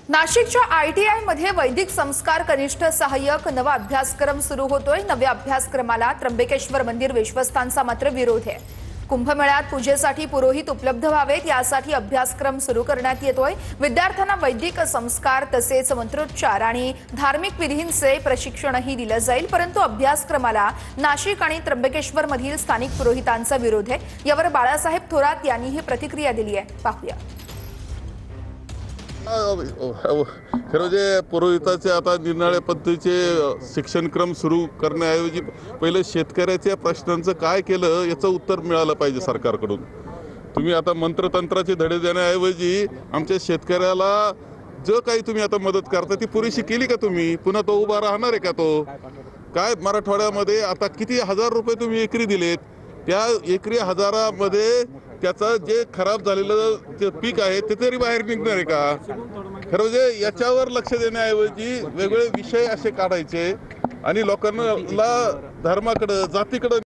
नाशिकच्या ITI मध्ये वैदिक संस्कार कनिष्ठ सहाय्यक नवा अभ्यासक्रम सुरू होतोय। नव्या अभ्यासक्रमाला त्र्यंबकेश्वर मंदिर विश्वस्तांचा मात्र विरोध आहे। कुंभमेळ्यात पूजेसाठी पुरोहित उपलब्ध व्हावेत यासाठी अभ्यासक्रम सुरू करण्यात येतोय। विद्यार्थ्यांना वैदिक संस्कार तसेच मंत्रोच्चार आणि धार्मिक विधींचे प्रशिक्षणही दिले जाईल, परंतु अभ्यासक्रमाला नाशिक आणि त्र्यंबकेश्वर मधील स्थानिक पुरोहितांचा विरोध आहे। यावर बाळासाहेब थोरात यांनी ही प्रतिक्रिया दिली आहे, पाहूया। खरं जे पुरोहिताचे आता निरनिराळ्या पद्धतीचे शिक्षणक्रम सुरू करण्याऐवजी पहिले शेतकऱ्याच्या प्रश्नांचं काय केलं याचं उत्तर मिळालं पाहिजे सरकारकडून। तुम्ही आता मंत्रतंत्राचे धडे देण्याऐवजी आमच्या शेतकऱ्याला जो काही तुम्ही आता मदत करता ती पुरेशी केली का तुम्ही? पुन्हा तो उभा राहणार आहे का? तो काय मराठवाड्यामध्ये आता किती हजार रुपये तुम्ही एकरी दिलेत, त्या एकरी हजारामध्ये त्याचं जे खराब झालेलं जे पीक आहे ते तरी बाहेर निघणार आहे का? खरं म्हणजे याच्यावर लक्ष देण्याऐवजी वेगवेगळे विषय असे काढायचे आणि लोकांना धर्माकडे जातीकडे